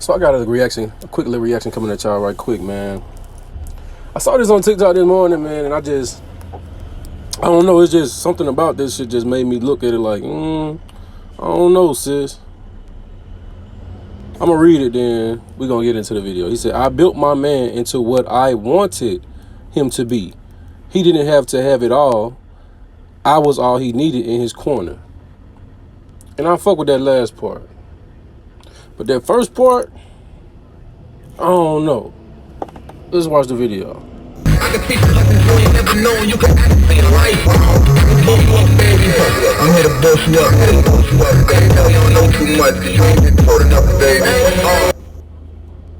So I got a quick little reaction coming at y'all right quick, man. I saw this on TikTok this morning, man, and I don't know, it's just something about this shit just made me look at it like, I don't know, sis. I'm gonna read it, then we're gonna get into the video. He said, I built my man into what I wanted him to be. He didn't have to have it all. I was all he needed in his corner. And I fuck with that last part. But that first part, I don't know. Let's watch the video. I can teach you lessons you ain't never known. You can actually see life. Blow you up, baby. I'm here to bust you up, baby. Tell you don't know too much, cause you ain't been told enough, baby.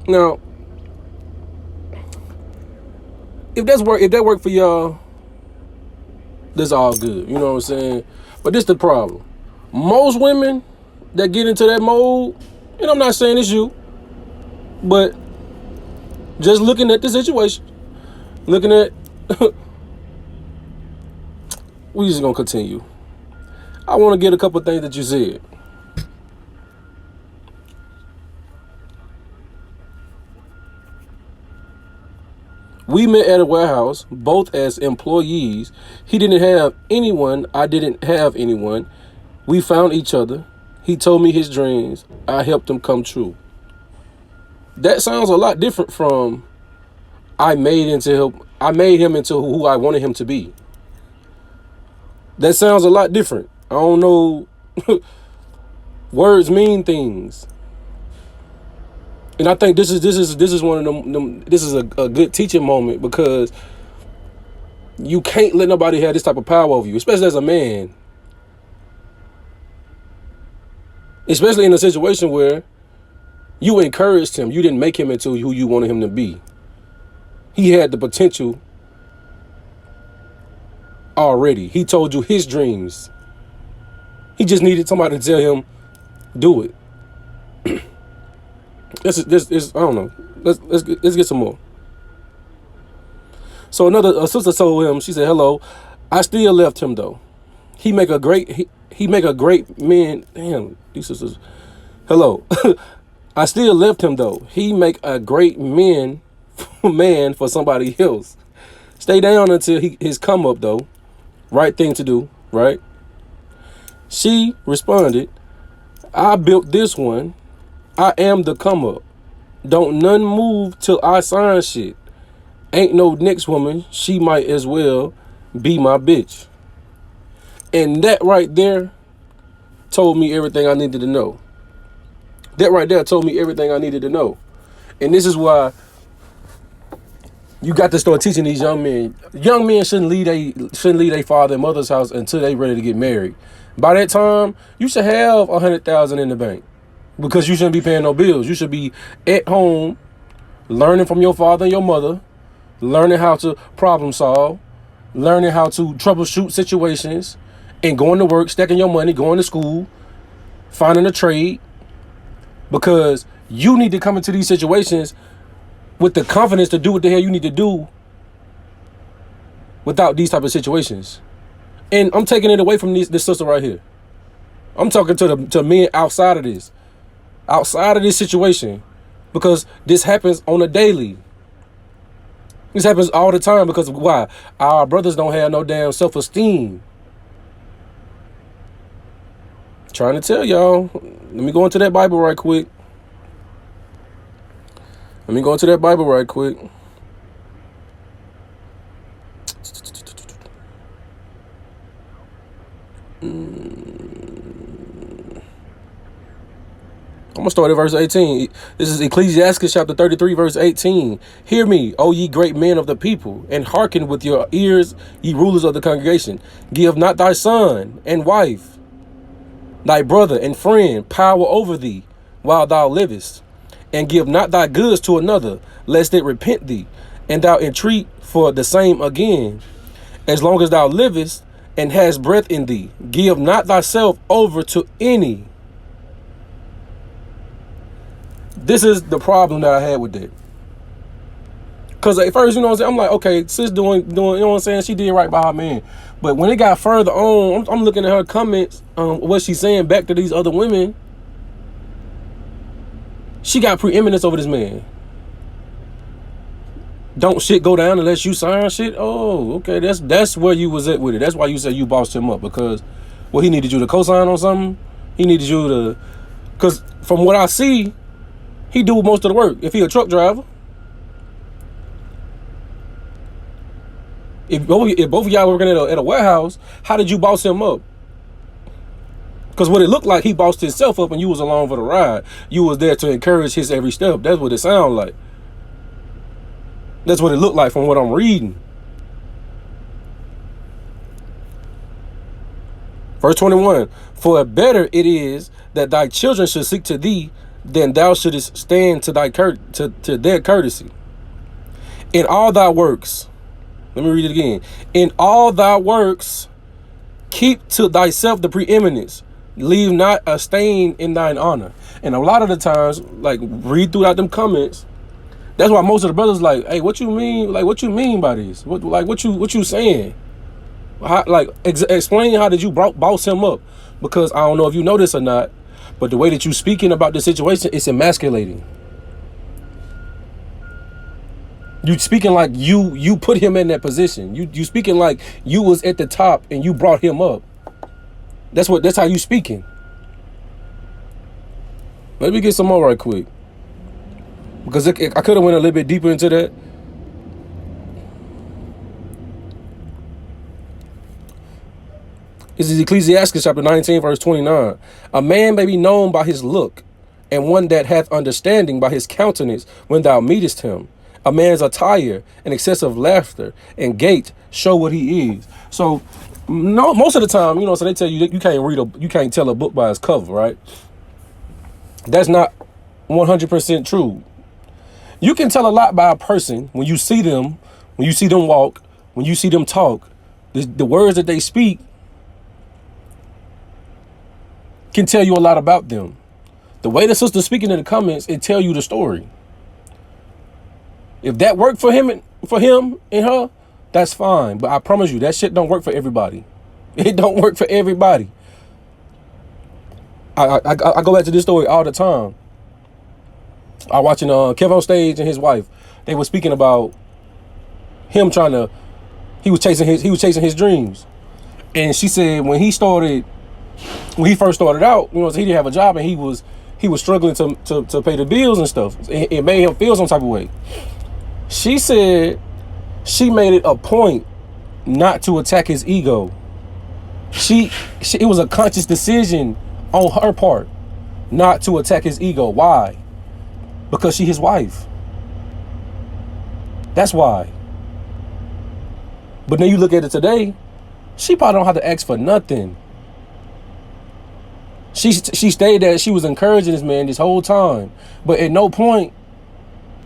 Now, if that worked for y'all, that's all good. You know what I'm saying? But this the problem. Most women that get into that mode, and I'm not saying it's you, but just looking at the situation, looking at, we just gonna continue. I want to get a couple of things that you said. We met at a warehouse, both as employees. He didn't have anyone. I didn't have anyone. We found each other. He told me his dreams. I helped him come true. That sounds a lot different from I made him into who I wanted him to be. That sounds a lot different. I don't know. Words mean things. And I think this is one of them this is a good teaching moment, because you can't let nobody have this type of power over you, especially as a man. Especially in a situation where you encouraged him. You didn't make him into who you wanted him to be. He had the potential already. He told you his dreams. He just needed somebody to tell him, do it. This I don't know. Let's get some more. So a sister told him, she said, hello, I still left him though. He make a great man. Damn, these sisters. Hello. I still left him though. He make a great man for somebody else. Stay down until his come up though. Right thing to do, right? She responded, I built this one. I am the come up. Don't none move till I sign shit. Ain't no next woman. She might as well be my bitch. And that right there told me everything I needed to know. That right there told me everything I needed to know. And this is why you got to start teaching these young men. Young men shouldn't leave their father and mother's house until they ready to get married. By that time, you should have $100,000 in the bank, because you shouldn't be paying no bills. You should be at home, learning from your father and your mother, learning how to problem solve, learning how to troubleshoot situations, and going to work, stacking your money, going to school, finding a trade, because you need to come into these situations with the confidence to do what the hell you need to do without these type of situations. And I'm taking it away from this sister right here. I'm talking to men outside of this situation, because this happens on a daily. This happens all the time, because why? Our brothers don't have no damn self-esteem. Trying to tell y'all. Let me go into that Bible right quick. I'm going to start at verse 18. This is Ecclesiastes chapter 33, verse 18. Hear me, O ye great men of the people, and hearken with your ears, ye rulers of the congregation. Give not thy son and wife, thy brother and friend, power over thee while thou livest. And give not thy goods to another, lest it repent thee, and thou entreat for the same again. As long as thou livest and hast breath in thee, give not thyself over to any. This is the problem that I had with that. Because at first, you know what I'm saying, I'm like, okay, sis doing, you know what I'm saying, she did right by her man. But when it got further on, I'm looking at her comments, what she's saying back to these other women. She got preeminence over this man. Don't shit go down unless you sign shit. Oh, okay. That's where you was at with it. That's why you said you bossed him up, because he needed you to co-sign on something. He needed you to, because from what I see, he do most of the work. If he a truck driver, if both of y'all working at a warehouse, how did you boss him up? Because what it looked like, he bossed himself up and you was along for the ride. You was there to encourage his every step. That's what it sounded like. That's what it looked like from what I'm reading. Verse 21, for better it is that thy children should seek to thee than thou shouldest stand to their courtesy. In all thy works, let me read it again. In all thy works, keep to thyself the preeminence. Leave not a stain in thine honor. And a lot of the times, like, read throughout them comments, that's why most of the brothers like, hey, what you mean? Like, what you mean by this? What you saying? How, like, explain how did you boss him up? Because I don't know if you know this or not, but the way that you speaking about the situation, it's emasculating. You speaking like you put him in that position. You speaking like you was at the top and you brought him up. That's how you speaking. Let me get some more right quick, because I could have went a little bit deeper into that. This is Ecclesiastes chapter 19, verse 29. A man may be known by his look, and one that hath understanding by his countenance when thou meetest him. A man's attire and excessive laughter and gait show what he is. So, no, most of the time, so they tell you that you can't tell a book by its cover, right? That's not 100% true. You can tell a lot by a person when you see them walk, when you see them talk. The words that they speak can tell you a lot about them. The way the sister's speaking in the comments, it tell you the story. If that worked for him and her, that's fine. But I promise you, that shit don't work for everybody. It don't work for everybody. I go back to this story all the time. I watching Kev on Stage and his wife. They were speaking about him he was chasing his dreams. And she said when he first started out, he didn't have a job and he was struggling to pay the bills and stuff. It made him feel some type of way. She said she made it a point not to attack his ego. It was a conscious decision on her part not to attack his ego. Why? Because she his wife. That's why. But then you look at it today, she probably don't have to ask for nothing. She stayed there. She was encouraging this man this whole time. But at no point,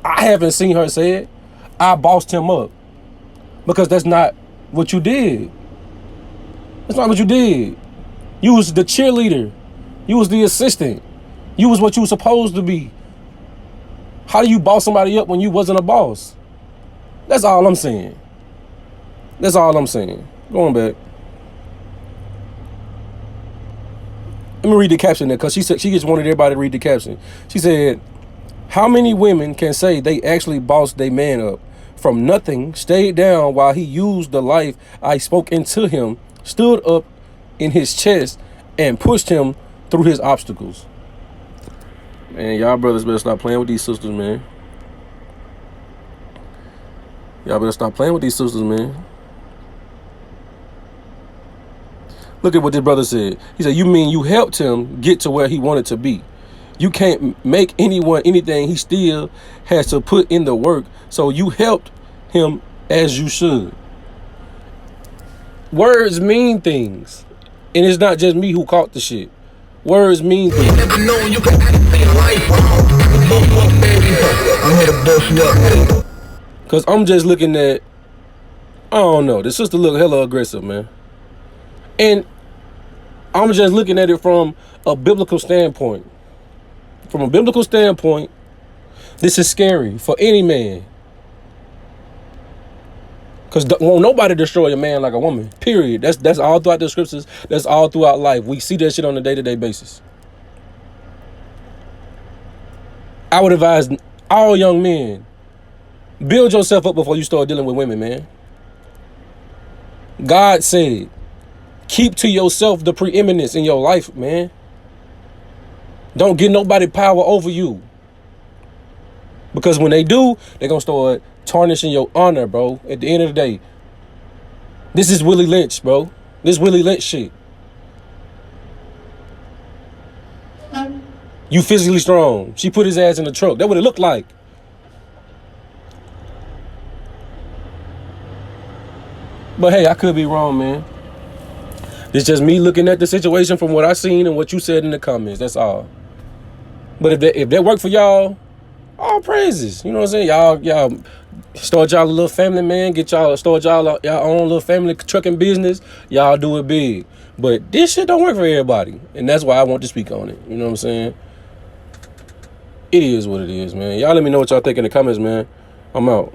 I haven't seen her say it, I bossed him up. Because that's not what you did. That's not what you did. You was the cheerleader. You was the assistant. You was what you were supposed to be. How do you boss somebody up when you wasn't a boss? That's all I'm saying. That's all I'm saying. Going back. Let me read the caption there, because she said she just wanted everybody to read the caption. She said, how many women can say they actually bossed their man up from nothing, stayed down while he used the life I spoke into him, stood up in his chest, and pushed him through his obstacles? Man, y'all brothers better stop playing with these sisters, man. Y'all better stop playing with these sisters, man. Look at what this brother said. He said, you mean you helped him get to where he wanted to be? You can't make anyone anything. He still has to put in the work. So you helped him as you should. Words mean things. And it's not just me who caught the shit. Words mean things. Never known you could actually life. I'm here to bust you up. Because I'm just looking at, I don't know, the sister look hella aggressive, man. And I'm just looking at it from a biblical standpoint. From a biblical standpoint, this is scary for any man. Because won't nobody destroy a man like a woman, period. That's all throughout the scriptures. That's all throughout life. We see that shit on a day-to-day basis. I would advise all young men, build yourself up before you start dealing with women, man. God said, keep to yourself the preeminence in your life, man. Don't give nobody power over you. Because when they do, they're going to start tarnishing your honor, bro. At the end of the day, this is Willie Lynch, bro. This Willie Lynch shit. You physically strong. She put his ass in the truck. That's what it looked like. But hey, I could be wrong, man. It's just me looking at the situation from what I seen and what you said in the comments. That's all. But if that worked for y'all, all praises. You know what I'm saying? Y'all start y'all a little family, man. Start y'all own little family trucking business. Y'all do it big. But this shit don't work for everybody. And that's why I want to speak on it. You know what I'm saying? It is what it is, man. Y'all let me know what y'all think in the comments, man. I'm out.